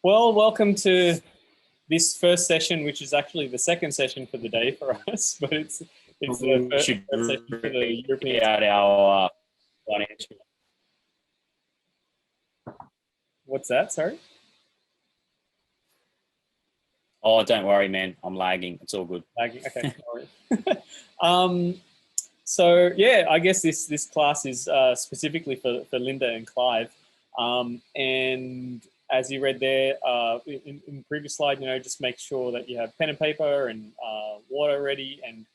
Well, welcome to this first session, which is actually the second session for the day for us, but it's the first should session for the European. out our financial. What's that? Sorry. Oh, don't worry, man. I'm lagging. It's all good. Lagging. Okay. So yeah, I guess this class is specifically for Linda and Clive, and as you read there in the previous slide, just make sure that you have pen and paper and water ready. And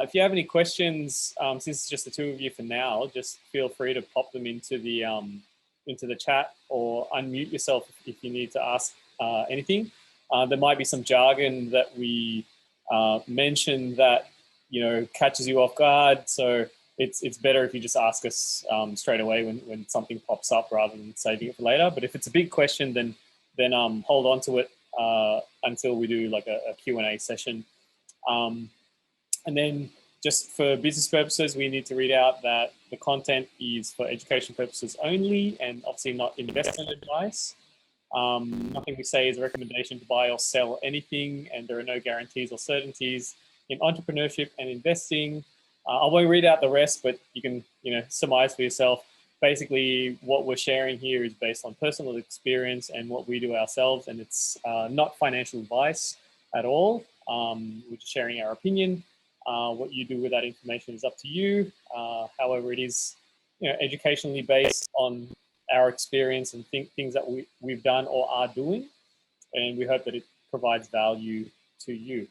if you have any questions, since it's just the two of you for now, just feel free to pop them into the chat or unmute yourself if you need to ask anything. There might be some jargon that we mentioned that catches you off guard. So it's better if you just ask us straight away when something pops up rather than saving it for later. But if it's a big question, then hold on to it until we do like a Q&A session. And then just for business purposes, we need to read out that the content is for education purposes only and obviously not investment advice. Nothing we say is a recommendation to buy or sell anything, and there are no guarantees or certainties in entrepreneurship and investing. I won't read out the rest, but you can surmise for yourself. Basically, what we're sharing here is based on personal experience and what we do ourselves, and it's not financial advice at all. We're just sharing our opinion. What you do with that information is up to you. However, it is educationally based on our experience and things that we've done or are doing, and we hope that it provides value to you.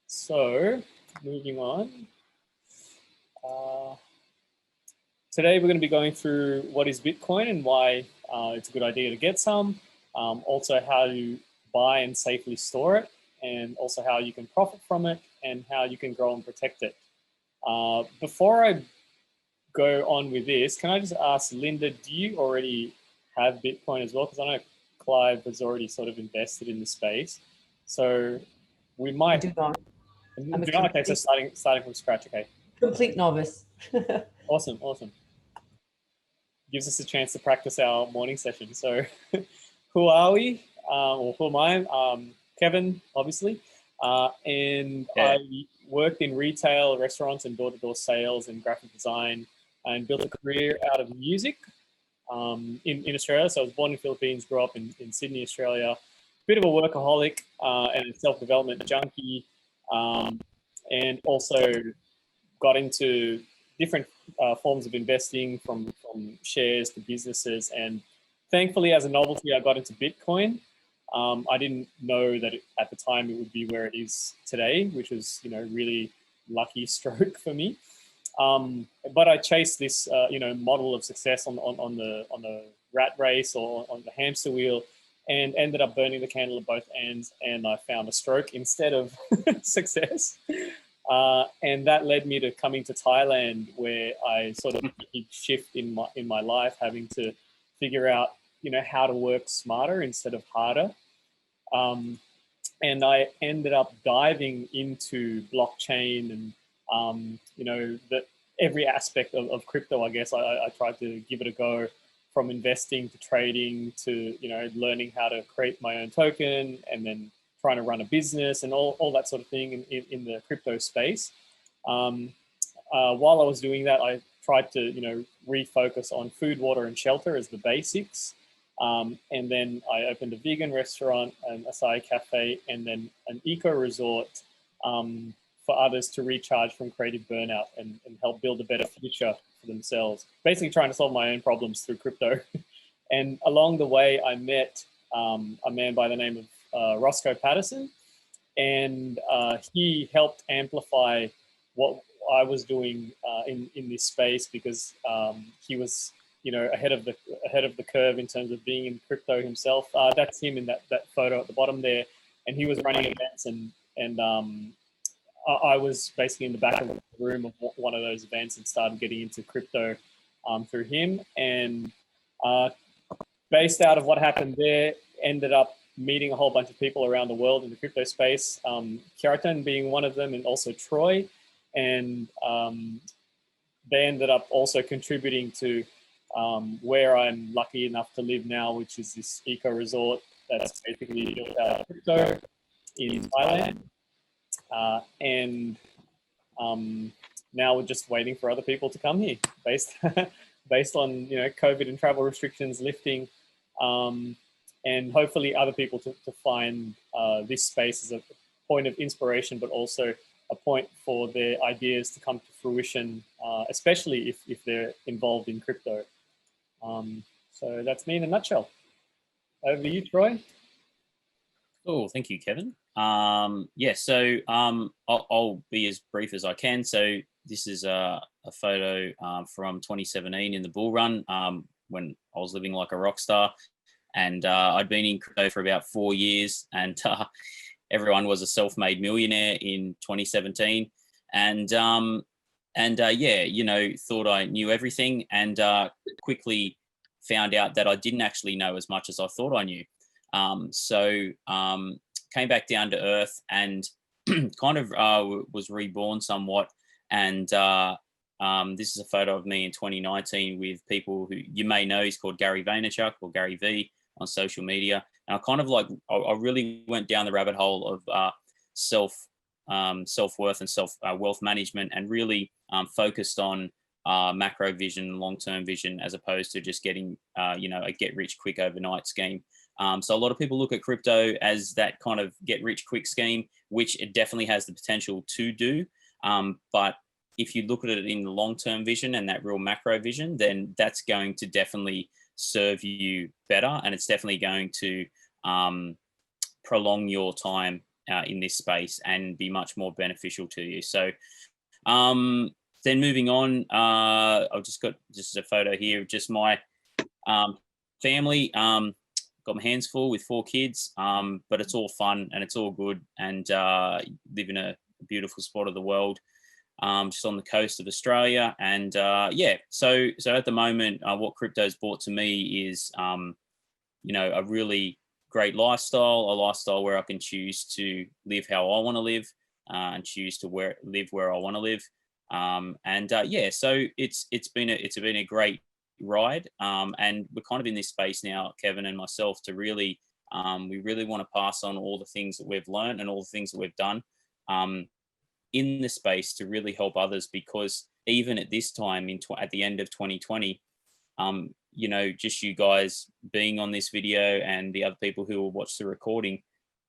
So, moving on. Today we're going to be going through what is Bitcoin and why it's a good idea to get some. Also how to buy and safely store it, and also how you can profit from it and how you can grow and protect it. Before I go on with this, can I just ask Linda, do you already have Bitcoin as well? Because I know Clive has already sort of invested in the space. So we might... I do not. Okay, so starting from scratch, okay. Complete novice. Awesome. Gives us a chance to practice our morning session. So who are we? Or who am I? Kevin, obviously. And yeah. I worked in retail, restaurants, and door-to-door sales and graphic design, and built a career out of music in Australia. So I was born in the Philippines, grew up in Sydney, Australia. Bit of a workaholic and a self-development junkie, and also got into different forms of investing from shares to businesses. And thankfully, as a novelty, I got into Bitcoin. I didn't know that at the time it would be where it is today, which was really lucky stroke for me. But I chased this model of success on the rat race or on the hamster wheel, and ended up burning the candle at both ends, and I found a stroke instead of success. And that led me to coming to Thailand, where I sort of did shift in my life, having to figure out how to work smarter instead of harder. And I ended up diving into blockchain and every aspect of crypto. I guess I tried to give it a go, from investing to trading to learning how to create my own token, and then trying to run a business and all that sort of thing in the crypto space. While I was doing that, I tried to refocus on food, water, and shelter as the basics. And then I opened a vegan restaurant, an acai cafe, and then an eco resort for others to recharge from creative burnout and help build a better future for themselves. Basically trying to solve my own problems through crypto. And along the way, I met a man by the name of Roscoe Patterson, and he helped amplify what I was doing in this space, because he was ahead of the curve in terms of being in crypto himself. That's him in that photo at the bottom there, and he was running events, and I was basically in the back of the room of one of those events and started getting into crypto through him. And based out of what happened there, ended up meeting a whole bunch of people around the world in the crypto space, Kjartan being one of them, and also Troy. And they ended up also contributing to where I'm lucky enough to live now, which is this eco resort that's basically built out of crypto in Thailand. And now we're just waiting for other people to come here based based on COVID and travel restrictions lifting, and hopefully other people to find this space as a point of inspiration, but also a point for their ideas to come to fruition, especially if they're involved in crypto. So that's me in a nutshell. Over to you, Troy. Oh, thank you, Kevin. Yeah, so I'll be as brief as I can. So this is a photo from 2017 in the bull run, when I was living like a rock star, and I'd been in crypto for about 4 years, and everyone was a self-made millionaire in 2017, and yeah, thought I knew everything, and quickly found out that I didn't actually know as much as I thought I knew. So came back down to earth and kind of was reborn somewhat. And this is a photo of me in 2019 with people who you may know. He's called Gary Vaynerchuk, or Gary V, on social media. And I kind of I really went down the rabbit hole of self-worth and wealth management, and really focused on macro vision, long-term vision, as opposed to just getting a get rich quick overnight scheme. So a lot of people look at crypto as that kind of get rich quick scheme, which it definitely has the potential to do. But if you look at it in the long-term vision and that real macro vision, then that's going to definitely serve you better. And it's definitely going to prolong your time in this space and be much more beneficial to you. So then moving on, I've just got a photo here of just my family. Got my hands full with 4 kids, but it's all fun and it's all good, and live in a beautiful spot of the world, just on the coast of Australia. And yeah, so at the moment, what crypto's brought to me is, a really great lifestyle, a lifestyle where I can choose to live how I want to live, and choose to live where I want to live. Yeah, so it's been a great ride, and we're kind of in this space now, Kevin and myself, to really we really want to pass on all the things that we've learned and all the things that we've done in the space to really help others, because even at this time at the end of 2020, just you guys being on this video and the other people who will watch the recording,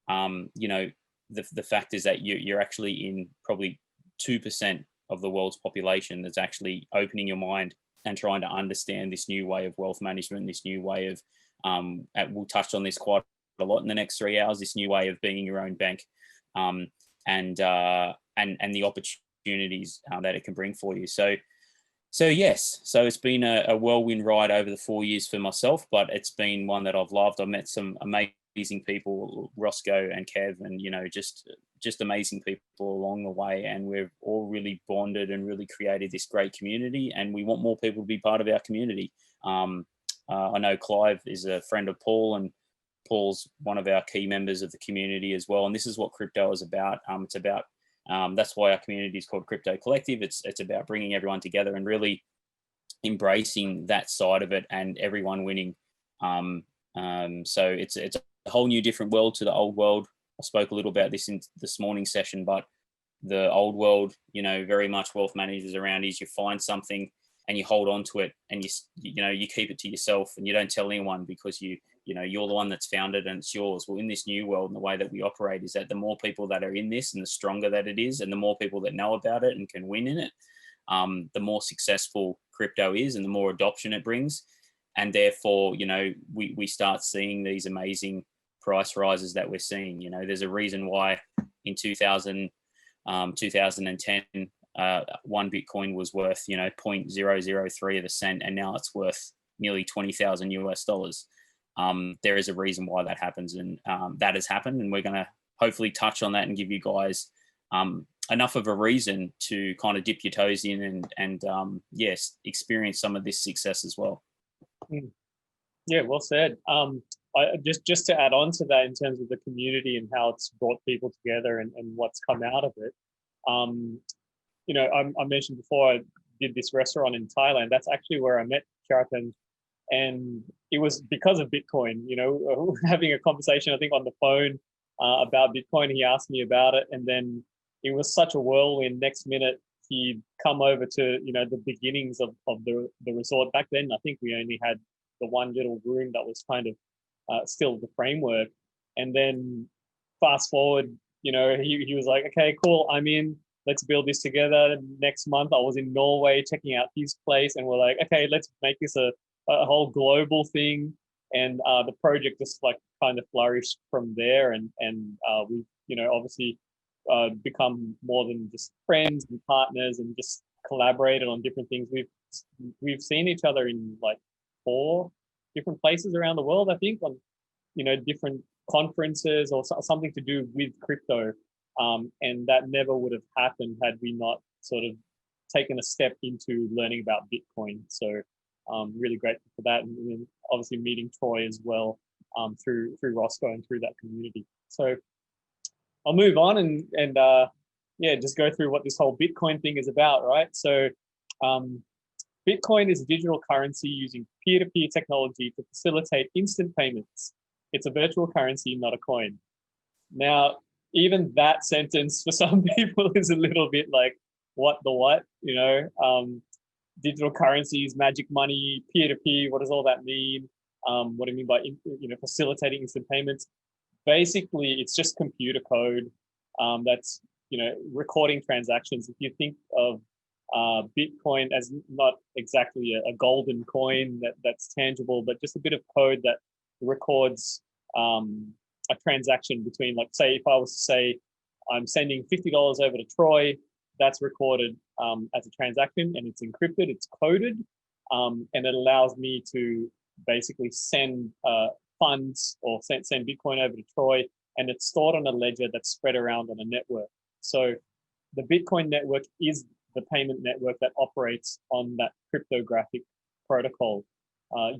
the fact is that you're actually in probably 2% of the world's population that's actually opening your mind and trying to understand this new way of wealth management, this new way of, we'll touch on this quite a lot in the next 3 hours, this new way of being your own bank, and the opportunities that it can bring for you. So yes, so it's been a whirlwind ride over the 4 years for myself, but it's been one that I've loved. I've met some amazing people, Roscoe and Kev, and just amazing people along the way, and we've all really bonded and really created this great community, and we want more people to be part of our community. I know Clive is a friend of Paul, and Paul's one of our key members of the community as well, and this is what crypto is about. It's about that's why our community is called Crypto Collective. It's about bringing everyone together and really embracing that side of it, and everyone winning. So it's a whole new different world to the old world. I spoke a little about this in this morning's session, but the old world, very much wealth managers around is you find something and you hold on to it, and you keep it to yourself and you don't tell anyone, because you're the one that's found it and it's yours. Well, in this new world, and the way that we operate is that the more people that are in this, and the stronger that it is, and the more people that know about it and can win in it, the more successful crypto is and the more adoption it brings. And therefore, we start seeing these amazing price rises that we're seeing. There's a reason why in 2010, one Bitcoin was worth, 0.003 of a cent, and now it's worth nearly $20,000 US. There is a reason why that happens, and that has happened, and we're going to hopefully touch on that and give you guys enough of a reason to kind of dip your toes in and yes, experience some of this success as well. Yeah, well said. Just to add on to that, in terms of the community and how it's brought people together and what's come out of it. I mentioned before I did this restaurant in Thailand. That's actually where I met Charatan and it was because of Bitcoin. Having a conversation, I think, on the phone about Bitcoin. He asked me about it, and then it was such a whirlwind. Next minute, he'd come over to the beginnings of the resort. Back then, I think we only had the one little room that was kind of still the framework. And then fast forward, he was like, okay, cool, I'm in. Let's build this together. Next month, I was in Norway checking out his place, and we're like, okay, let's make this a whole global thing. And the project just like kind of flourished from there. And we've obviously become more than just friends and partners, and just collaborated on different things. We've seen each other in like 4 different places around the world, I think, on different conferences or something to do with crypto. And that never would have happened had we not sort of taken a step into learning about Bitcoin. So really grateful for that, and then obviously meeting Troy as well through Roscoe and through that community. So I'll move on and just go through what this whole Bitcoin thing is about, right? So Bitcoin is a digital currency using peer-to-peer technology to facilitate instant payments. It's a virtual currency, not a coin. Now, even that sentence for some people is a little bit like, what the what? Digital currencies, magic money, peer-to-peer, what does all that mean? What do you mean by facilitating instant payments? Basically, it's just computer code that's recording transactions. If you think of Bitcoin as not exactly a golden coin that's tangible, but just a bit of code that records a transaction between, like, say, if I was to say I'm sending $50 over to Troy, that's recorded as a transaction, and it's encrypted, it's coded, and it allows me to basically send funds or send Bitcoin over to Troy, and it's stored on a ledger that's spread around on a network. So the Bitcoin network is the payment network that operates on that cryptographic protocol.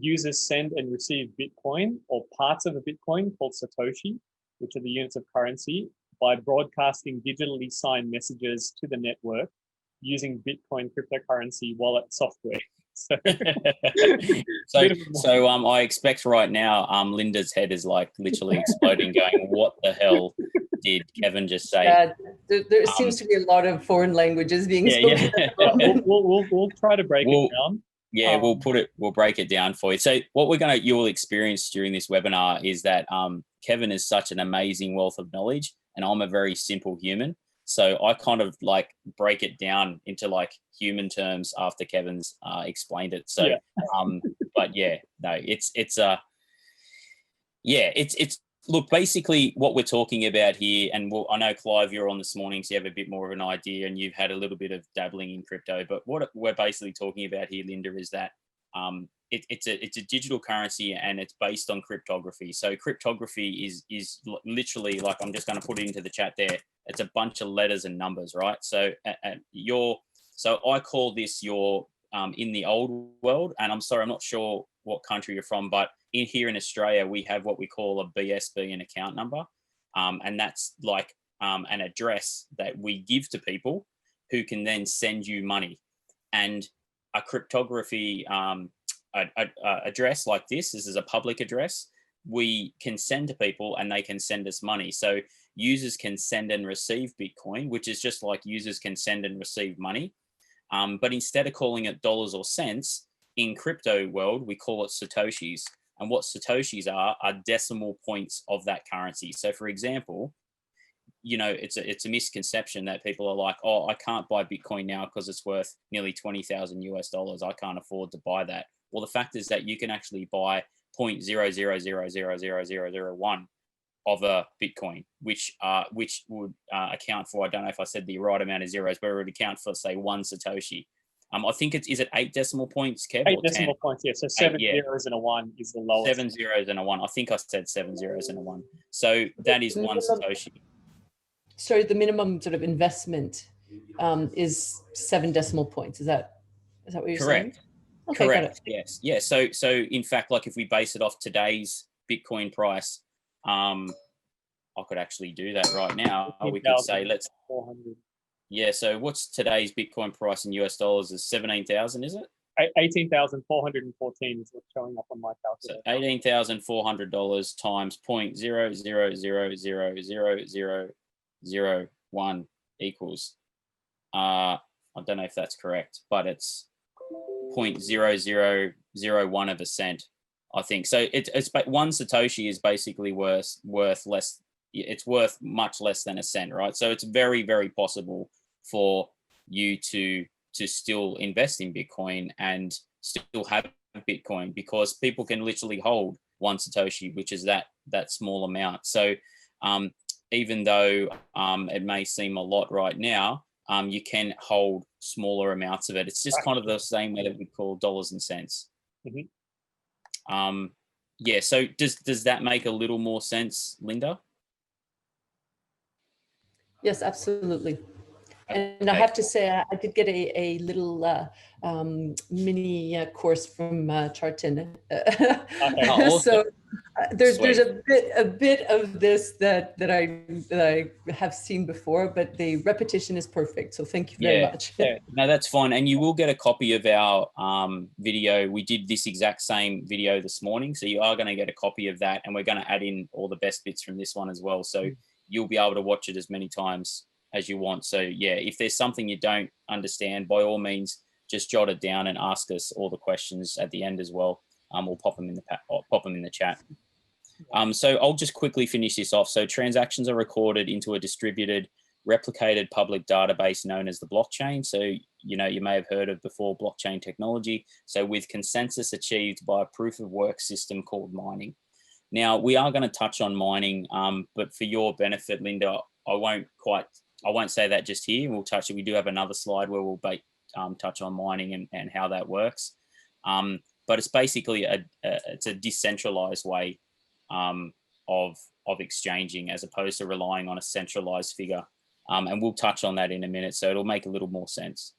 Users send and receive Bitcoin or parts of a Bitcoin called Satoshi, which are the units of currency, by broadcasting digitally signed messages to the network using Bitcoin cryptocurrency wallet software. So I expect right now, Linda's head is like literally exploding, going, "What the hell did Kevin just say?" There seems to be a lot of foreign languages being spoken. Yeah. We'll try to break it down. Yeah, we'll break it down for you. So what you'll experience during this webinar is that Kevin is such an amazing wealth of knowledge, and I'm a very simple human. So I kind of like break it down into like human terms after Kevin's explained it. So, but yeah, no, it's look, basically what we're talking about here, and I know, Clive, you're on this morning, so you have a bit more of an idea, and you've had a little bit of dabbling in crypto. But what we're basically talking about here, Linda, is that it's a digital currency, and it's based on cryptography. So cryptography is literally, like, I'm just going to put it into the chat there. It's a bunch of letters and numbers, right? So so I call this your in the old world, and I'm sorry, I'm not sure what country you're from, but here in Australia, we have what we call a BSB, an account number. And that's like an address that we give to people who can then send you money. And a cryptography address like this is a public address, we can send to people and they can send us money. So users can send and receive Bitcoin, which is just like users can send and receive money. But instead of calling it dollars or cents, in crypto world, we call it Satoshis. And what Satoshis are decimal points of that currency. So for example, it's a misconception that people are like, oh, I can't buy Bitcoin now because it's worth nearly 20,000 US dollars. I can't afford to buy that. Well, the fact is that you can actually buy 0.0000001 of a Bitcoin, which would account for, I don't know if I said the right amount of zeros, but it would account for, say, 1 Satoshi. I think is it 8 decimal points, Kev? 8 decimal points, yeah. So 7 zeros and a 1 is the lowest. 7 zeros and a 1. I think I said 7 zeros and a 1. So that is 1 Satoshi. Sorry, the minimum sort of investment is 7 decimal points. Is that what you're saying? Okay, correct. Yes. Yeah. So in fact, like if we base it off today's Bitcoin price, I could actually do that right now. We could say 400. Yeah, so what's today's Bitcoin price in US dollars is 17,000, is it? 18,414 is what's showing up on my So calculator. $18,400 times 0.00000001 equals, I don't know if that's correct, but it's 0.0001 of a cent, I think. So it's one Satoshi is basically worth less. It's worth much less than a cent, right? So it's very, very possible for you to still invest in Bitcoin and still have Bitcoin, because people can literally hold one Satoshi, which is that small amount. So even though it may seem a lot right now, you can hold smaller amounts of it. It's just kind of the same way that we call dollars and cents. Mm-hmm. Yeah. So does that make a little more sense, Linda? Yes, absolutely. And Okay. I have to say, I did get a little mini course from Chartin. Awesome. So there's Sweet. a bit of this that I have seen before, but the repetition is perfect. So thank you very much. Yeah. No, that's fine. And you will get a copy of our video. We did this exact same video this morning. So you are going to get a copy of that. And we're going to add in all the best bits from this one as well. So you'll be able to watch it as many times as you want. So yeah, if there's something you don't understand, by all means, just jot it down and ask us all the questions at the end as well. We'll pop them in the chat. So I'll just quickly finish this off. So transactions are recorded into a distributed, replicated public database known as the blockchain. So, you may have heard of before blockchain technology. So with consensus achieved by a proof of work system called mining. Now, we are going to touch on mining, but for your benefit, Linda, I won't say that just here. We'll touch it. We do have another slide where we'll touch on mining and how that works. But it's basically it's a decentralized way of exchanging, as opposed to relying on a centralized figure. And we'll touch on that in a minute, so it'll make a little more sense.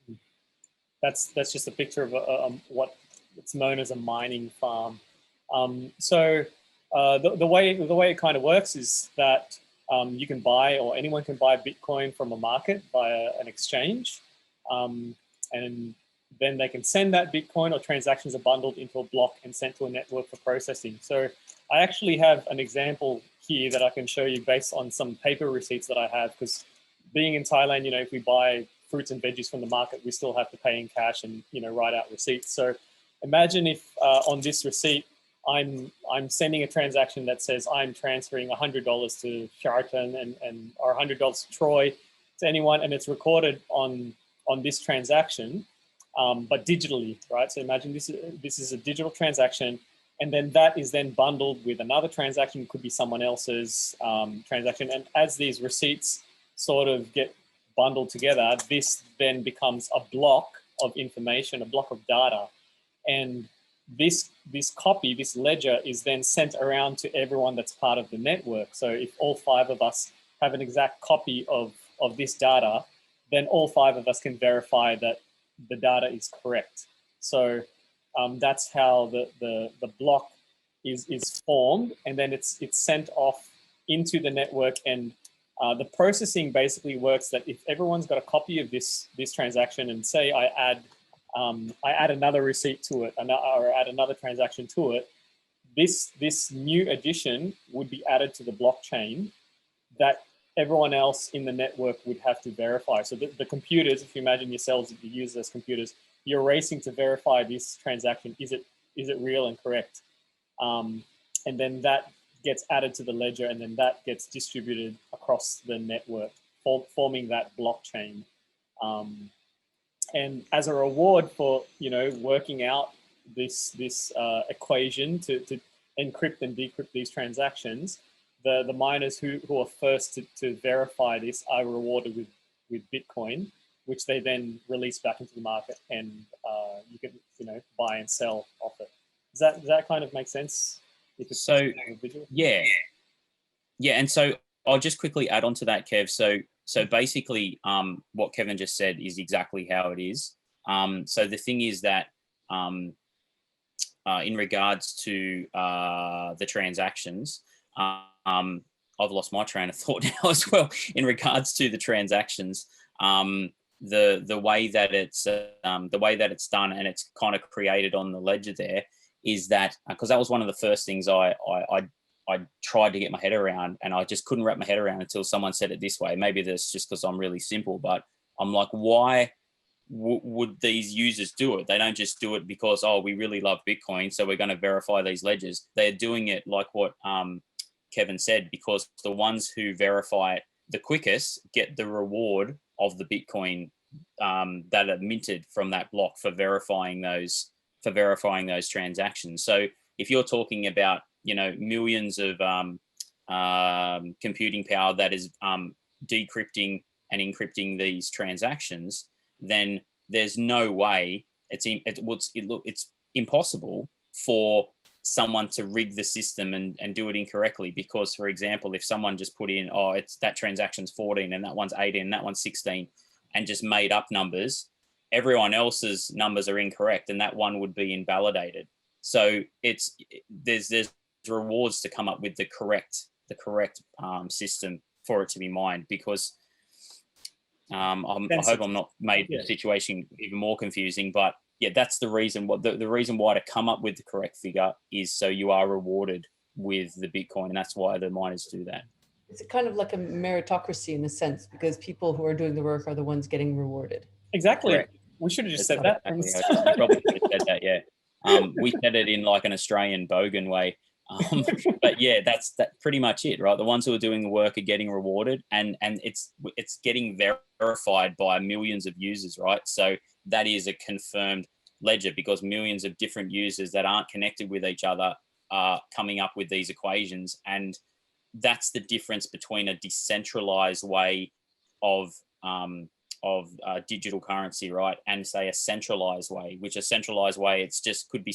That's just a picture of what it's known as a mining farm. So the way it kind of works is that you can buy, or anyone can buy Bitcoin from a market via an exchange, and then they can send that Bitcoin, or transactions are bundled into a block and sent to a network for processing. So I actually have an example here that I can show you based on some paper receipts that I have, because being in Thailand, if we buy fruits and veggies from the market, we still have to pay in cash and write out receipts. So imagine if on this receipt I'm sending a transaction that says I'm transferring $100 to Sheraton or $100 to Troy, to anyone, and it's recorded on this transaction, but digitally, right? So imagine this is a digital transaction, and then that is then bundled with another transaction. It could be someone else's transaction, and as these receipts sort of get bundled together, this then becomes a block of information, a block of data, and this ledger is then sent around to everyone that's part of the network. So if all 5 of us have an exact copy of this data, then all 5 of us can verify that the data is correct. So that's how the block is formed, and then it's sent off into the network. And the processing basically works that if everyone's got a copy of this transaction, and say I add another receipt to it, or add another transaction to it, this new addition would be added to the blockchain that everyone else in the network would have to verify. So the computers, if you imagine yourselves, if you use those computers, you're racing to verify this transaction. Is it real and correct? And then that gets added to the ledger, and then that gets distributed across the network, forming that blockchain. And as a reward for working out this equation to encrypt and decrypt these transactions, the miners who are first to verify this are rewarded with Bitcoin, which they then release back into the market, and you can buy and sell off it. Does that kind of make sense? So yeah, and so I'll just quickly add on to that, Kev. So basically, what Kevin just said is exactly how it is. So the thing is that in regards to the transactions, I've lost my train of thought now as well. In regards to the transactions, the way that it's done, and it's kind of created on the ledger there, is that because that was one of the first things I tried to get my head around, and I just couldn't wrap my head around until someone said it this way. Maybe that's just because I'm really simple, but I'm like, why would these users do it? They don't just do it because, oh, we really love Bitcoin, so we're going to verify these ledgers. They're doing it like what Kevin said, because the ones who verify it the quickest get the reward of the Bitcoin that are minted from that block for verifying those transactions. So if you're talking about, you know, millions of computing power that is decrypting and encrypting these transactions, then there's no way it's impossible for someone to rig the system and do it incorrectly. Because, for example, if someone just put in, oh, it's that transaction's 14 and that one's 18 and that one's 16, and just made up numbers, everyone else's numbers are incorrect and that one would be invalidated. So there's rewards to come up with the correct system for it to be mined, because I hope I'm not made the situation even more confusing, but yeah, that's the reason. The reason why to come up with the correct figure is so you are rewarded with the Bitcoin, and that's why the miners do that. It's kind of like a meritocracy in a sense, because people who are doing the work are the ones getting rewarded. Exactly. Correct. We should have just said that. Exactly. We probably should have said that. Yeah. We said it in like an Australian bogan way. But yeah, that's pretty much it, right? The ones who are doing the work are getting rewarded, and it's getting verified by millions of users, right? So that is a confirmed ledger, because millions of different users that aren't connected with each other are coming up with these equations. And that's the difference between a decentralized way of digital currency, right, and say a centralized way. Which a centralized way, it's just could be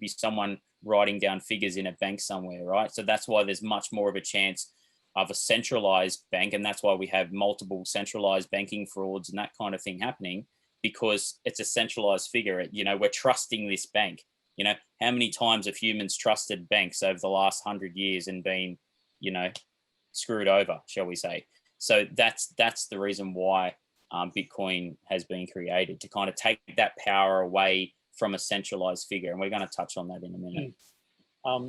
someone writing down figures in a bank somewhere, right? So that's why there's much more of a chance of a centralized bank, and that's why we have multiple centralized banking frauds and that kind of thing happening, because it's a centralized figure. You know, we're trusting this bank. You know, how many times have humans trusted banks over the last 100 years and been, you know, screwed over, shall we say? So that's the reason why Bitcoin has been created, to kind of take that power away from a centralized figure, and we're going to touch on that in a minute.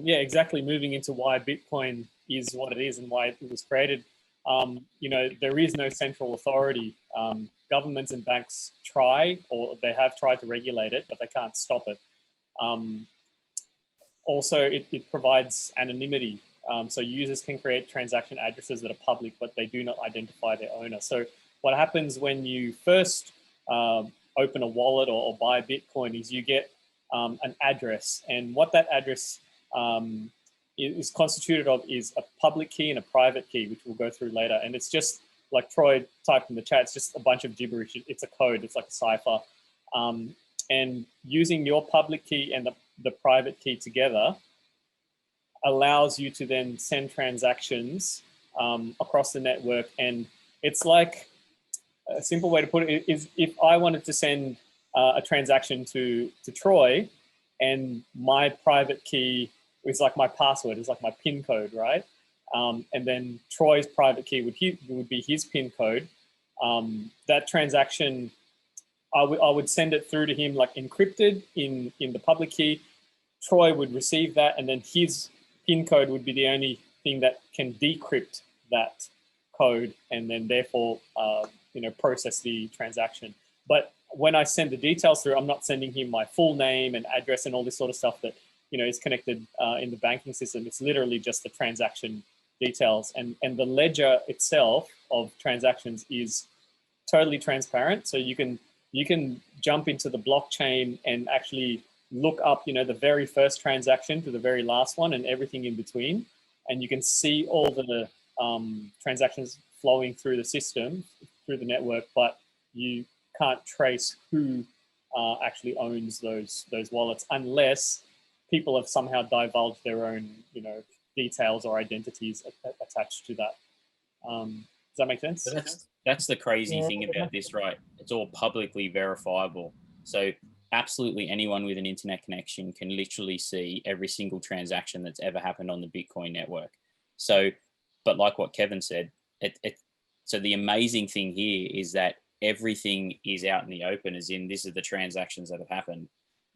Yeah, exactly. Moving into why Bitcoin is what it is and why it was created. You know, there is no central authority. Governments and banks try, or they have tried to regulate it, but they can't stop it. Also, it provides anonymity. So users can create transaction addresses that are public, but they do not identify their owner. So what happens when you first open a wallet or buy Bitcoin is you get an address, and what that address is constituted of is a public key and a private key, which we'll go through later. And it's just like Troy typed in the chat, it's just a bunch of gibberish. It's a code, it's like a cipher. And using your public key and the private key together allows you to then send transactions across the network. And it's like, a simple way to put it is, if I wanted to send a transaction to Troy, and my private key is like my password, is like my PIN code, right? And then Troy's private key would be his PIN code. That transaction, I would send it through to him like encrypted in the public key. Troy would receive that, and then his PIN code would be the only thing that can decrypt that code, and then therefore process the transaction. But when I send the details through, I'm not sending him my full name and address and all this sort of stuff that is connected in the banking system. It's literally just the transaction details, and the ledger itself of transactions is totally transparent. So you can jump into the blockchain and actually look up the very first transaction to the very last one and everything in between, and you can see all the transactions flowing through the system, through the network, but you can't trace who actually owns those wallets, unless people have somehow divulged their own details or identities attached to that. Does that make sense? So that's the crazy thing about this, right? It's all publicly verifiable. So absolutely anyone with an internet connection can literally see every single transaction that's ever happened on the Bitcoin network. So, but like what Kevin said, so the amazing thing here is that everything is out in the open, as in this is the transactions that have happened,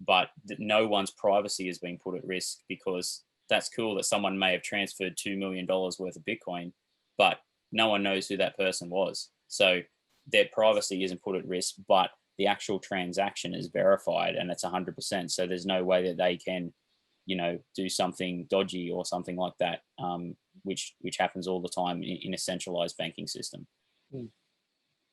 but no one's privacy is being put at risk, because that's cool that someone may have transferred $2 million worth of Bitcoin, but no one knows who that person was. So their privacy isn't put at risk, but the actual transaction is verified and it's 100%. So there's no way that they can, do something dodgy or something like that, which happens all the time in a centralized banking system.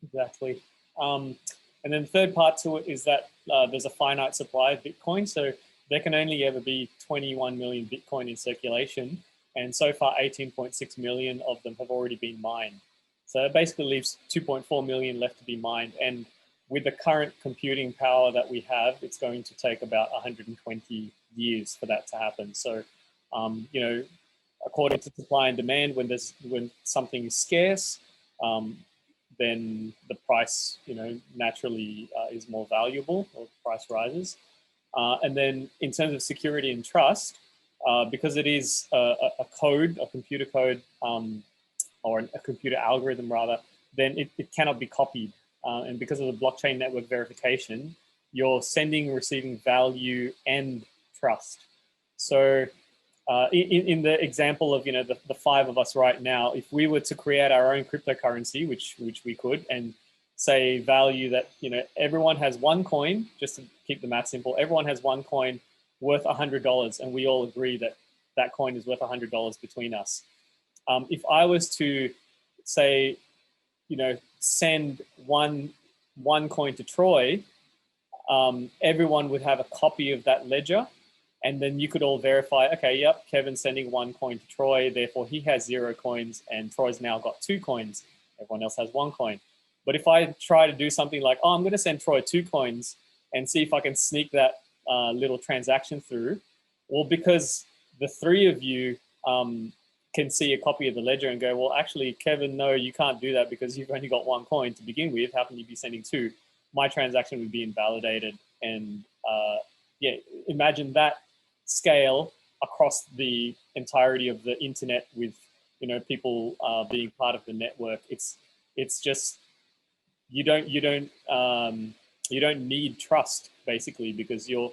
Exactly. And then the third part to it is that there's a finite supply of Bitcoin. So there can only ever be 21 million Bitcoin in circulation. And so far, 18.6 million of them have already been mined. So it basically leaves 2.4 million left to be mined. And with the current computing power that we have, it's going to take about 120 years for that to happen. So, according to supply and demand, when something is scarce, then the price, naturally is more valuable, or the price rises. And then in terms of security and trust, because it is a code, a computer code, or a computer algorithm rather, then it cannot be copied. And because of the blockchain network verification, you're sending, receiving value and trust. So in the example of, the five of us right now, if we were to create our own cryptocurrency, which we could, and say value that, everyone has one coin, just to keep the math simple, everyone has one coin worth $100, and we all agree that that coin is worth $100 between us. If I was to say, send one coin to Troy, everyone would have a copy of that ledger, and then you could all verify, okay, yep, Kevin's sending one coin to Troy, therefore he has 0 coins, and Troy's now got 2 coins. Everyone else has 1 coin. But if I try to do something like, I'm going to send Troy 2 coins and see if I can sneak that little transaction through, well, because the 3 of you can see a copy of the ledger and go, well, actually, Kevin, no, you can't do that because you've only got 1 coin to begin with. How can you be sending 2? My transaction would be invalidated. And imagine that scale across the entirety of the internet with, people being part of the network. It's just, you don't need trust, basically, because you're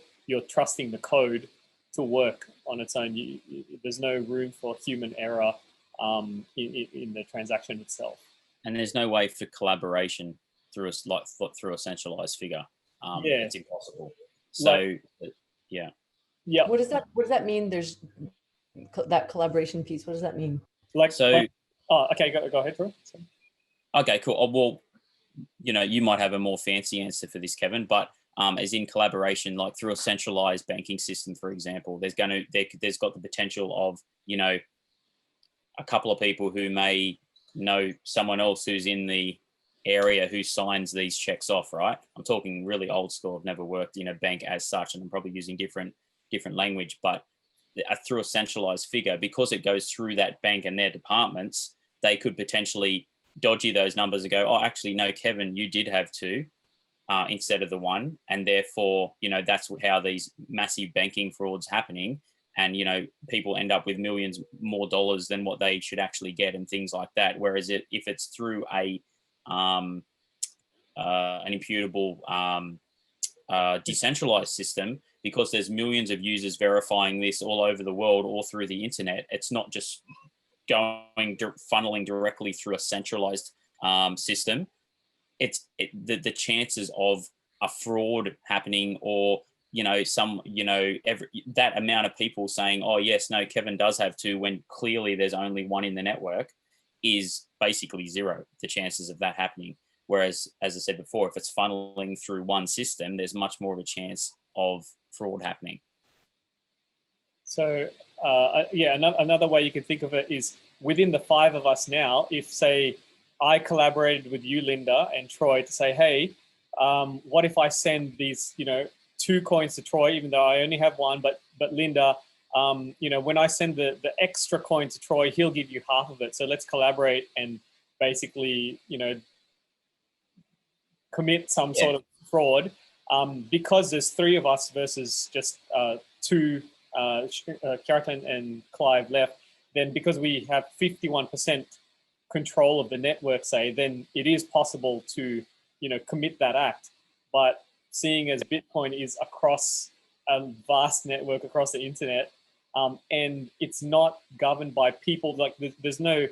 trusting the code to work on its own. There's no room for human error in the transaction itself. And there's no way for collaboration through a centralized figure. It's impossible. So, yeah. What does that mean? There's that collaboration piece. What does that mean? Okay, go ahead, Troy. Okay, cool. Well, you might have a more fancy answer for this, Kevin, but as in collaboration, like through a centralized banking system, for example, there's got the potential of, a couple of people who may know someone else who's in the area who signs these checks off, right? I'm talking really old school. I've never worked in a bank as such, and I'm probably using different language, but through a centralized figure, because it goes through that bank and their departments, they could potentially dodgy those numbers and go, oh, actually, no, Kevin, you did have 2 instead of the 1. And therefore, that's how these massive banking frauds happening. And, people end up with millions more dollars than what they should actually get and things like that. Whereas if it's through an imputable decentralized system, because there's millions of users verifying this all over the world, all through the internet, it's not just funneling directly through a centralized system. The chances of a fraud happening, or that amount of people saying, oh yes, no, Kevin does have 2 when clearly there's only 1 in the network, is basically 0, the chances of that happening. Whereas, as I said before, if it's funneling through one system, there's much more of a chance of fraud happening. So another way you can think of it is, within the 5 of us now, if, say, I collaborated with you, Linda, and Troy to say, hey, what if I send these, 2 coins to Troy, even though I only have 1, but Linda, when I send the extra coin to Troy, he'll give you half of it. So let's collaborate and basically, commit some sort of fraud, because there's 3 of us versus just 2, Kjartan and Clive left. Then because we have 51% control of the network, say, then it is possible to commit that act. But seeing as Bitcoin is across a vast network across the internet, and it's not governed by people, like there's no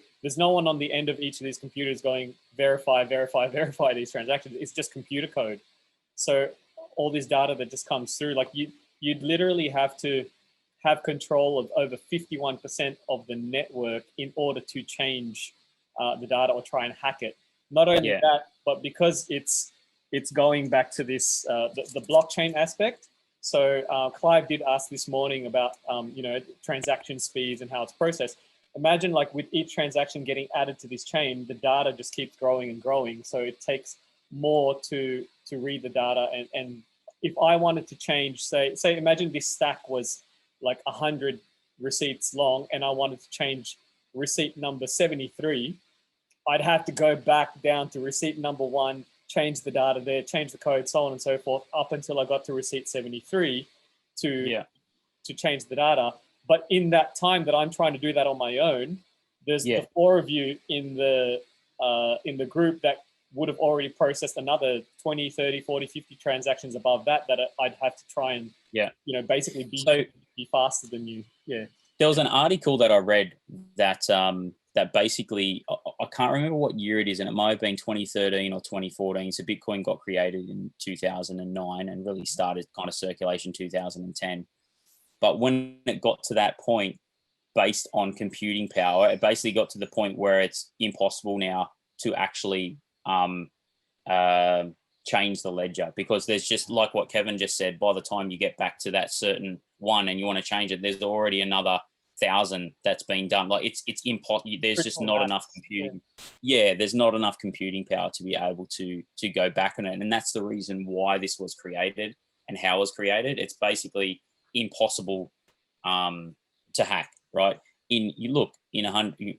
one on the end of each of these computers going verify these transactions. It's just computer code. So all this data that just comes through, like you'd literally have to have control of over 51% of the network in order to change the data or try and hack it. Not only that, but because it's going back to this the blockchain aspect. So Clive did ask this morning about transaction speeds and how it's processed. Imagine like with each transaction getting added to this chain, the data just keeps growing and growing. So it takes more to read the data. And if I wanted to change, say imagine this stack was like 100 receipts long, and I wanted to change receipt number 73, I'd have to go back down to receipt number 1, change the data there, change the code, so on and so forth, up until I got to receipt 73 to change the data. But in that time that I'm trying to do that on my own, there's the 4 of you in the group that would have already processed another 20, 30, 40, 50 transactions above that I'd have to try and basically be faster than you. Yeah. There was an article that I read that that basically, I can't remember what year it is, and it might have been 2013 or 2014. So Bitcoin got created in 2009 and really started kind of circulation 2010. But when it got to that point, based on computing power, it basically got to the point where it's impossible now to actually change the ledger, because there's just, like what Kevin just said, by the time you get back to that certain one and you want to change it, there's already another 1,000 that's been done. Like it's impossible. There's just not enough computing. Yeah, there's not enough computing power to be able to go back on it, and that's the reason why this was created and how it was created. It's basically impossible to hack, right? In 100,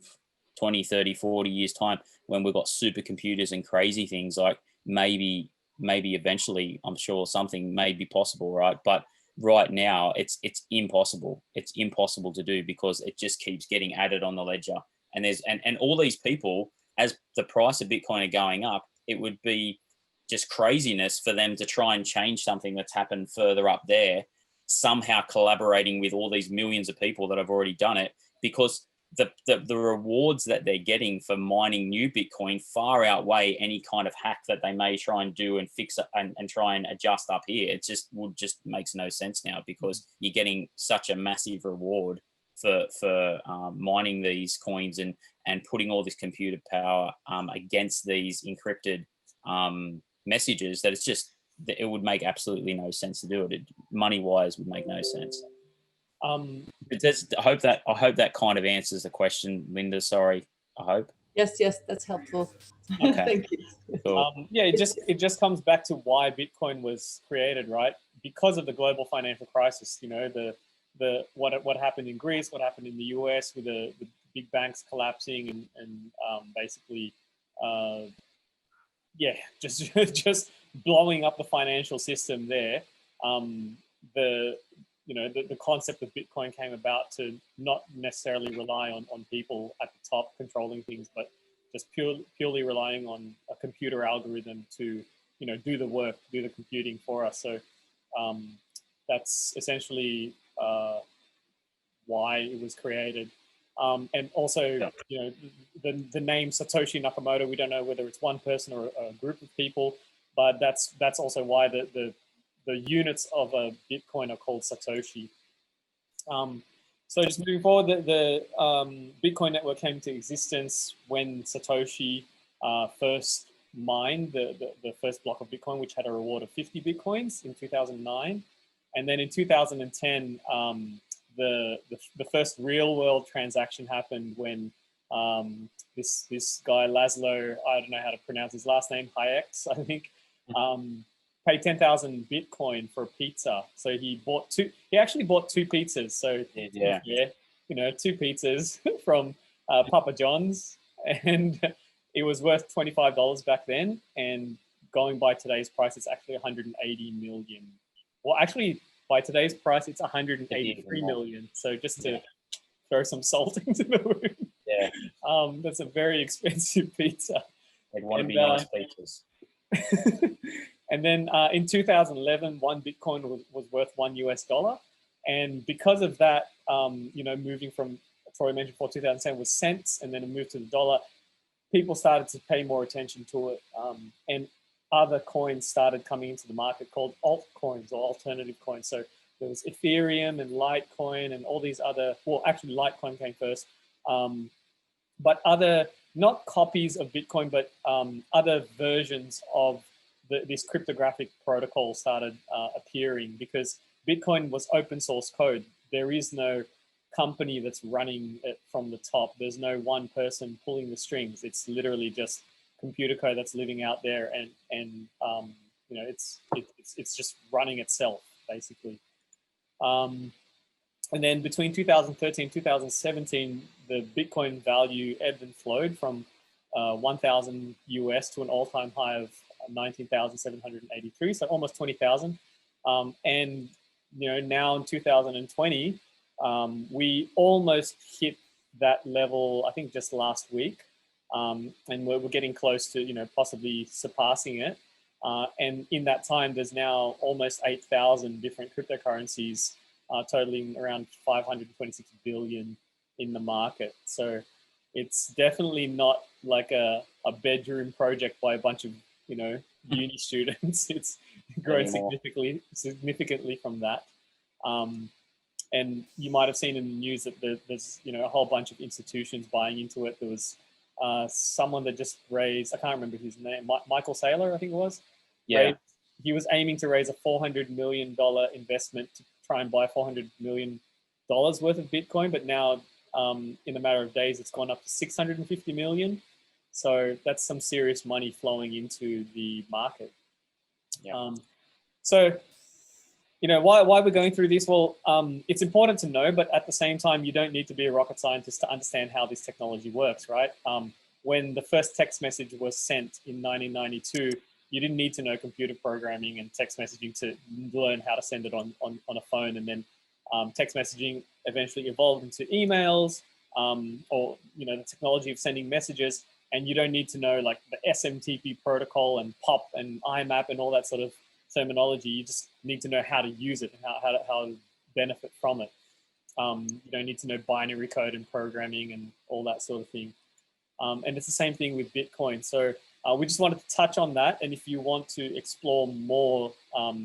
20, 30, 40 years time, when we've got supercomputers and crazy things, like maybe eventually, I'm sure something may be possible, right? But right now it's impossible. It's impossible to do, because it just keeps getting added on the ledger. And there's and all these people, as the price of Bitcoin are going up, it would be just craziness for them to try and change something that's happened further up there, somehow collaborating with all these millions of people that have already done it, because the rewards that they're getting for mining new Bitcoin far outweigh any kind of hack that they may try and do and fix it and try and adjust up here. It just makes no sense now, because you're getting such a massive reward for mining these coins and putting all this computer power against these encrypted messages, that it would make absolutely no sense to do it. Money wise would make no sense. I hope that kind of answers the question, Linda. Sorry, I hope. Yes, that's helpful. Okay. Thank you. Cool. It just comes back to why Bitcoin was created, right? Because of the global financial crisis. What happened in Greece, what happened in the US with the big banks collapsing and basically, just blowing up the financial system there. The concept of Bitcoin came about to not necessarily rely on people at the top controlling things, but just purely relying on a computer algorithm to, do the work, do the computing for us. So that's essentially why it was created. And also, the name Satoshi Nakamoto, we don't know whether it's one person or a group of people, but that's also why the units of a Bitcoin are called Satoshi. So just moving forward, the Bitcoin network came into existence when Satoshi first mined the first block of Bitcoin, which had a reward of 50 Bitcoins in 2009. And then in 2010, the first real world transaction happened when this guy, Laszlo, I don't know how to pronounce his last name, Hayek, I think, paid 10,000 Bitcoin for a pizza. So he actually bought 2 pizzas. So yeah, 2 pizzas from Papa John's, and it was worth $25 back then. And going by today's price, it's actually 180 million. Well, actually, by today's price, it's 183 million. So just to throw some salt into the wound, that's a very expensive pizza. They'd want to be nice pizzas. And then in 2011, one Bitcoin was worth $1 US. And because of that, moving from, Troy mentioned before, 2007 was cents, and then it moved to the dollar, people started to pay more attention to it. And other coins started coming into the market called altcoins or alternative coins. So there was Ethereum and Litecoin and all these other, well, actually Litecoin came first, but other, not copies of Bitcoin, but other versions of this cryptographic protocol started appearing, because Bitcoin was open source code. There is no company that's running it from the top. There's no one person pulling the strings. It's literally just computer code that's living out there, and it's just running itself basically. And then between 2013 and 2017, the Bitcoin value ebbed and flowed from 1,000 US to an all-time high of 19,783, so almost 20,000. And now in 2020, we almost hit that level, I think just last week, and we're getting close to possibly surpassing it. And in that time, there's now almost 8,000 different cryptocurrencies, totaling around 526 billion in the market. So it's definitely not like a bedroom project by a bunch of uni students. It's grown significantly from that. And you might have seen in the news that there's a whole bunch of institutions buying into it. There was someone that just raised, I can't remember his name, Michael Saylor, I think it was. Yeah. He was aiming to raise a $400 million investment to try and buy $400 million worth of Bitcoin, but now in a matter of days, it's gone up to 650 million. So that's some serious money flowing into the market. Yeah. Why we're going through this? Well, it's important to know, but at the same time, you don't need to be a rocket scientist to understand how this technology works, right? When the first text message was sent in 1992, you didn't need to know computer programming and text messaging to learn how to send it on a phone. And then text messaging eventually evolved into emails, or the technology of sending messages. And you don't need to know like the SMTP protocol and POP and IMAP and all that sort of terminology. You just need to know how to use it and how to benefit from it. You don't need to know binary code and programming and all that sort of thing. And it's the same thing with Bitcoin. So we just wanted to touch on that. And if you want to explore more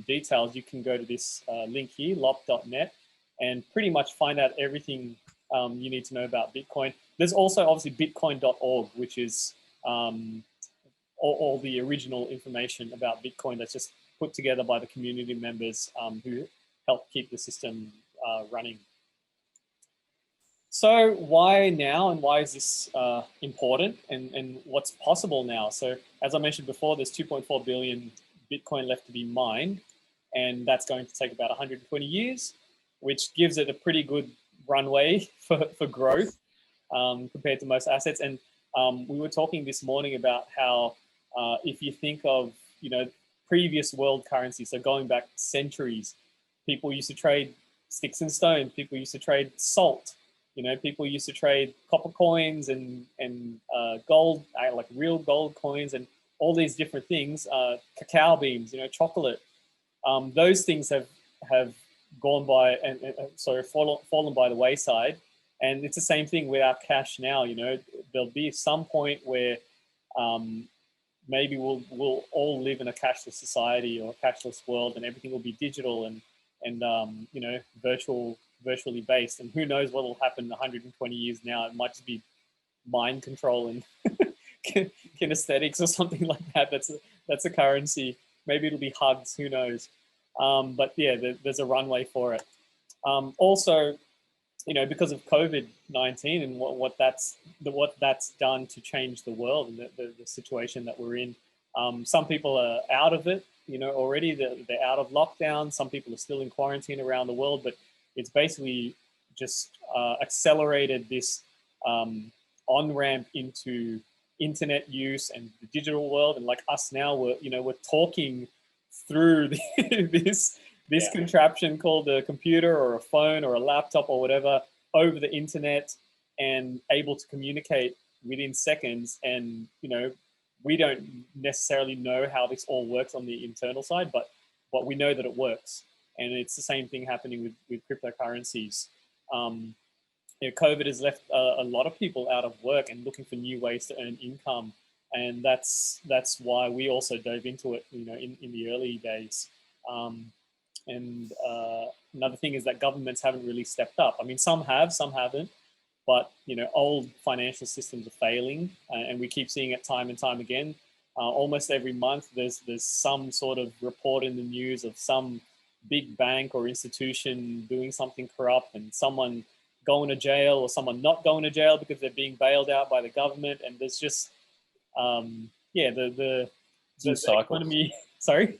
details, you can go to this link here, lop.net, and pretty much find out everything you need to know about Bitcoin. There's also obviously bitcoin.org, which is all the original information about Bitcoin that's just put together by the community members who help keep the system running. So why now, and why is this important, and what's possible now? So as I mentioned before, there's 2.4 billion Bitcoin left to be mined, and that's going to take about 120 years, which gives it a pretty good runway for growth compared to most assets. And we were talking this morning about how if you think of previous world currencies, so going back centuries, people used to trade sticks and stones, people used to trade salt, people used to trade copper coins and gold, like real gold coins, and all these different things, cacao beans, chocolate. Those things have gone by and fallen by the wayside. And it's the same thing with our cash now. There'll be some point where maybe we'll all live in a cashless society or a cashless world, and everything will be digital and virtually based. And who knows what will happen in 120 years now? It might just be mind control and kinesthetics or something like that. That's a currency. Maybe it'll be hugs. Who knows? But yeah, there's a runway for it. Also, because of COVID-19 and what that's done to change the world and the situation that we're in. Some people are out of it, already. They're out of lockdown. Some people are still in quarantine around the world, but it's basically just accelerated this on-ramp into internet use and the digital world. And like us now, we're talking through this contraption called a computer or a phone or a laptop or whatever over the internet, and able to communicate within seconds. And we don't necessarily know how this all works on the internal side, but we know that it works. And it's the same thing happening with cryptocurrencies. COVID has left a lot of people out of work and looking for new ways to earn income. And that's why we also dove into it, in the early days. And another thing is that governments haven't really stepped up. I mean, some have, some haven't. But old financial systems are failing, and we keep seeing it time and time again. Almost every month, there's some sort of report in the news of some big bank or institution doing something corrupt, and someone going to jail or someone not going to jail because they're being bailed out by the government. And there's just the economy. Sorry,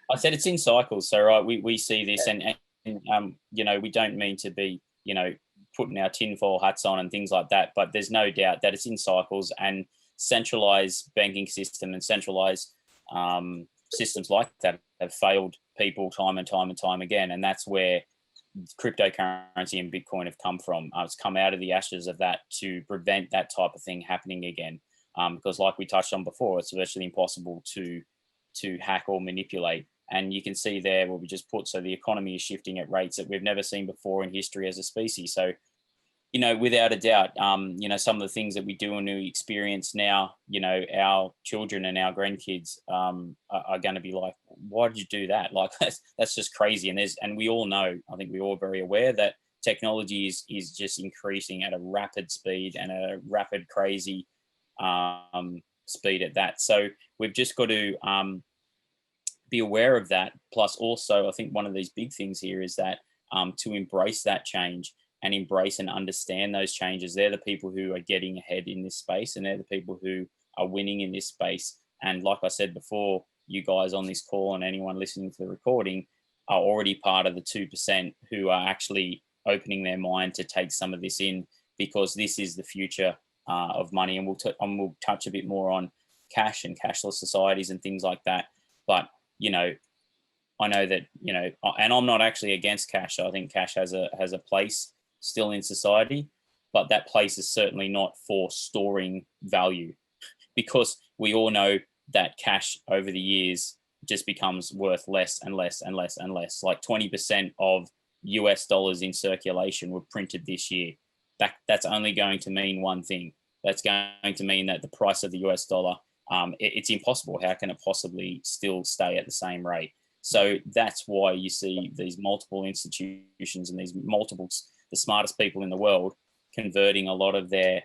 I said it's in cycles. So right, we see this, and we don't mean to be putting our tinfoil hats on and things like that, but there's no doubt that it's in cycles, and centralized banking system and centralized systems like that have failed people time and time and time again. And that's where cryptocurrency and Bitcoin have come from. It's come out of the ashes of that to prevent that type of thing happening again. Because like we touched on before, it's virtually impossible to hack or manipulate. And you can see there what we just put. So the economy is shifting at rates that we've never seen before in history as a species. So, without a doubt, some of the things that we do and we experience now, our children and our grandkids are going to be like, why did you do that? Like, that's just crazy. And we all know, I think we're all very aware that technology is just increasing at a rapid speed and a rapid, crazy speed at that. So we've just got to be aware of that. Plus also, I think one of these big things here is that to embrace that change and embrace and understand those changes, they're the people who are getting ahead in this space, and they're the people who are winning in this space. And like I said before, you guys on this call and anyone listening to the recording are already part of the 2% who are actually opening their mind to take some of this in, because this is the future of money. And we'll touch a bit more on cash and cashless societies and things like that. But I know that and I'm not actually against cash. I think cash has a place still in society, but that place is certainly not for storing value, because we all know that cash over the years just becomes worth less and less and less and less. Like 20% of US dollars in circulation were printed this year. That's only going to mean one thing. That's going to mean that the price of the US dollar, it's impossible. How can it possibly still stay at the same rate? So that's why you see these multiple institutions and these the smartest people in the world converting a lot of their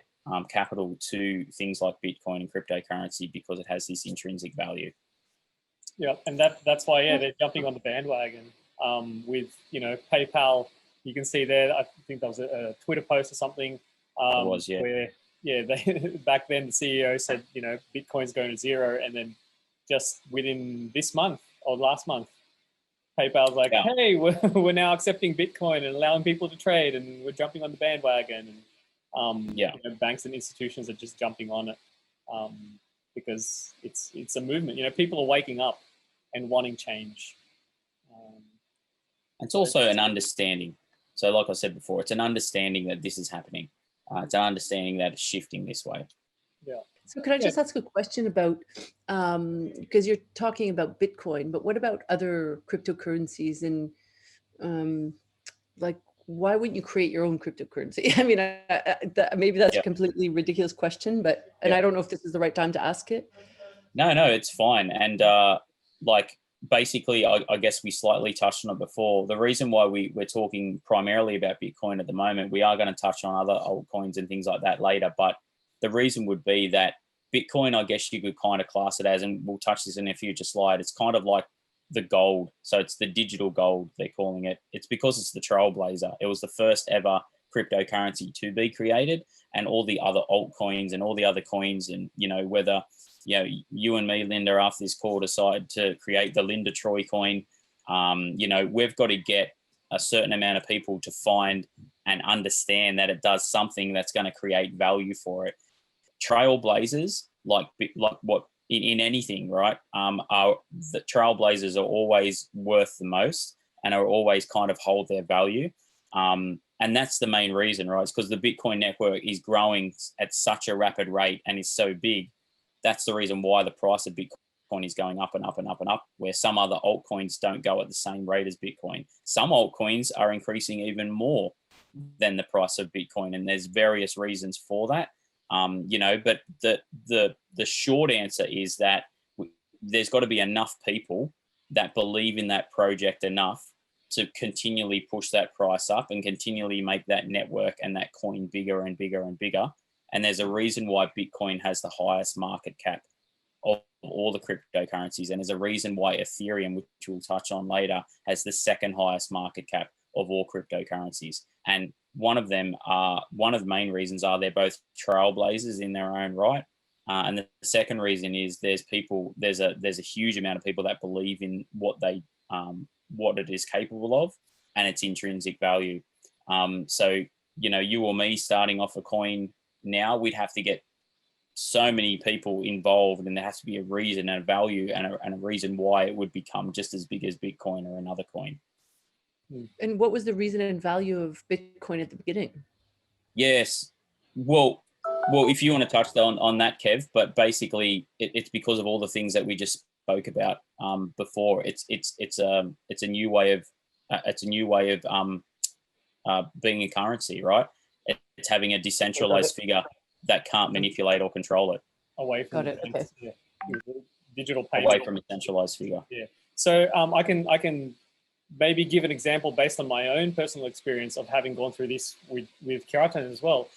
capital to things like Bitcoin and cryptocurrency, because it has this intrinsic value. Yeah, and that's why they're jumping on the bandwagon with PayPal. You can see there, I think that was a Twitter post or something. Where they back then the CEO said Bitcoin's going to zero, and then just within this month or last month, PayPal's like, hey, we're now accepting Bitcoin and allowing people to trade, and we're jumping on the bandwagon. And banks and institutions are just jumping on it because it's a movement. People are waking up and wanting change. It's also an understanding. So like I said before, it's an understanding that this is happening. It's an understanding that it's shifting this way. Yeah. So can I just ask a question about, because you're talking about Bitcoin, but what about other cryptocurrencies, and why wouldn't you create your own cryptocurrency? I mean, maybe that's a completely ridiculous question, but I don't know if this is the right time to ask it. No, it's fine. And basically, I guess we slightly touched on it before. The reason why we're talking primarily about Bitcoin at the moment, we are going to touch on other altcoins and things like that later, but the reason would be that Bitcoin, I guess you could kind of class it as, and we'll touch this in a future slide, it's kind of like the gold. So it's the digital gold, they're calling it. It's because it's the trailblazer. It was the first ever cryptocurrency to be created, and all the other altcoins and all the other coins, and whether you and me, Linda, after this call decide to create the Linda Troy coin, we've got to get a certain amount of people to find and understand that it does something that's going to create value for it. Trailblazers, like what in anything, right? Are the trailblazers are always worth the most and are always kind of hold their value. And that's the main reason, right? It's because the Bitcoin network is growing at such a rapid rate and is so big that's the reason why the price of Bitcoin is going up and up and up and up, where some other altcoins don't go at the same rate as Bitcoin. Some altcoins are increasing even more than the price of Bitcoin, and there's various reasons for that. But the short answer is that there's got to be enough people that believe in that project enough to continually push that price up and continually make that network and that coin bigger and bigger and bigger. And there's a reason why Bitcoin has the highest market cap of all the cryptocurrencies. And there's a reason why Ethereum, which we'll touch on later, has the second highest market cap of all cryptocurrencies. And one of the main reasons are they're both trailblazers in their own right. And the second reason is there's a huge amount of people that believe in what it is capable of and its intrinsic value. So, you or me starting off a coin now, we'd have to get so many people involved, and there has to be a reason and a value and a reason why it would become just as big as Bitcoin or another coin. And what was the reason and value of Bitcoin at the beginning? Yes. Well, if you want to touch on that, Kev, but basically it's because of all the things that we just spoke about before. It's a new way of being a currency, right? It's having a decentralized figure that can't manipulate or control it. Away from digital payment. Away from a centralized figure. Yeah. So I can maybe give an example based on my own personal experience of having gone through this with Keratin as well.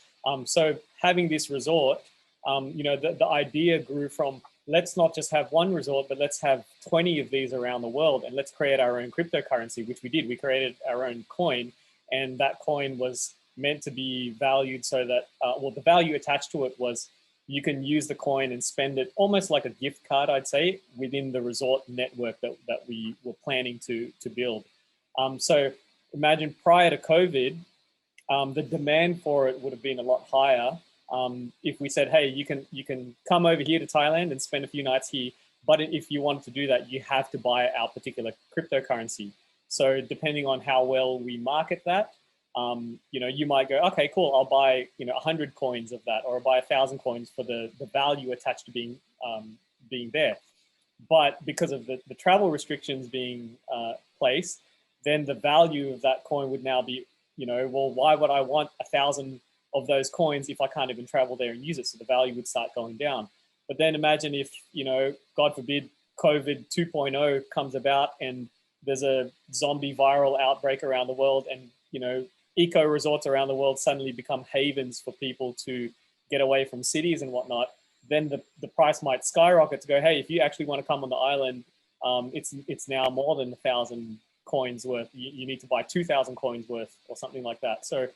So having this resort, the idea grew from, let's not just have one resort, but let's have 20 of these around the world, and let's create our own cryptocurrency, which we did. We created our own coin, and that coin was meant to be valued so that, the value attached to it was you can use the coin and spend it almost like a gift card, I'd say, within the resort network that we were planning to build. So imagine prior to COVID, the demand for it would have been a lot higher if we said, hey, you can come over here to Thailand and spend a few nights here, but if you want to do that, you have to buy our particular cryptocurrency. So depending on how well we market that, you might go, okay, cool, I'll buy 100 coins of that, or I'll buy 1,000 coins for the value attached to being there. But because of the travel restrictions being placed, then the value of that coin would now be, why would I want 1,000 of those coins if I can't even travel there and use it? So the value would start going down. But then imagine if, God forbid, COVID 2.0 comes about and there's a zombie viral outbreak around the world, and, eco resorts around the world suddenly become havens for people to get away from cities and whatnot. Then the price might skyrocket to go, hey, if you actually want to come on the island, it's now more than 1,000 coins worth. You need to buy 2,000 coins worth or something like that. So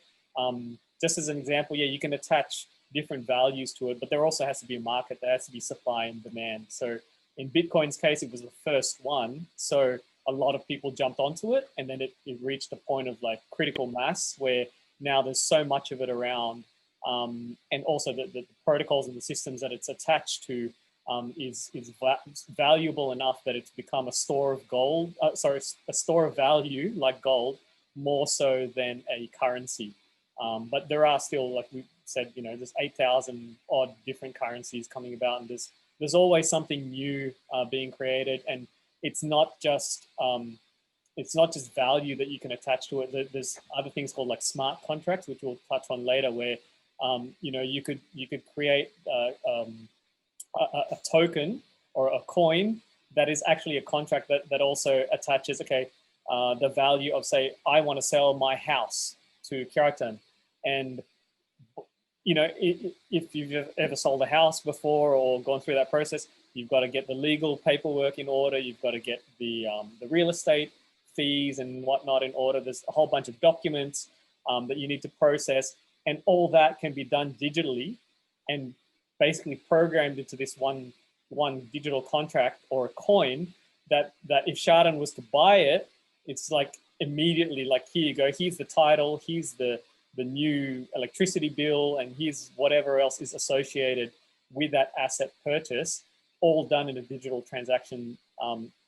just as an example, you can attach different values to it, but there also has to be a market. There has to be supply and demand. So in Bitcoin's case, it was the first one. So a lot of people jumped onto it, and then it reached a point of like critical mass where now there's so much of it around. And also the protocols and the systems that it's attached to is valuable enough that it's become a store of gold, a store of value like gold, more so than a currency. But there are still, like we said, there's 8,000 odd different currencies coming about, and there's always something new being created. And it's not just value that you can attach to it. There's other things called like smart contracts, which we'll touch on later, where you could create a token or a coin that is actually a contract that also attaches, the value of, say, I want to sell my house to Keratin. And, if you've ever sold a house before or gone through that process, you've got to get the legal paperwork in order. You've got to get the real estate fees and whatnot in order. There's a whole bunch of documents that you need to process. And all that can be done digitally and basically programmed into this one digital contract or a coin that if Chardon was to buy it, it's like immediately like, here you go, here's the title, here's the new electricity bill, and here's whatever else is associated with that asset purchase, all done in a digital transaction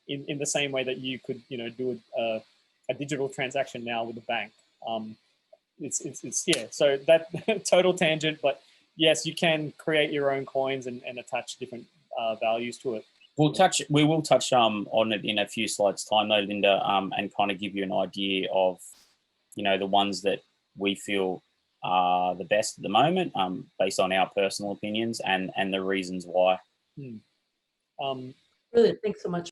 in the same way that you could, do a digital transaction now with a bank. So that total tangent, but yes, you can create your own coins and attach different values to it. We will touch on it in a few slides time though, Linda, and kind of give you an idea of, the ones that we feel are the best at the moment, based on our personal opinions and the reasons why. Brilliant. Thanks so much.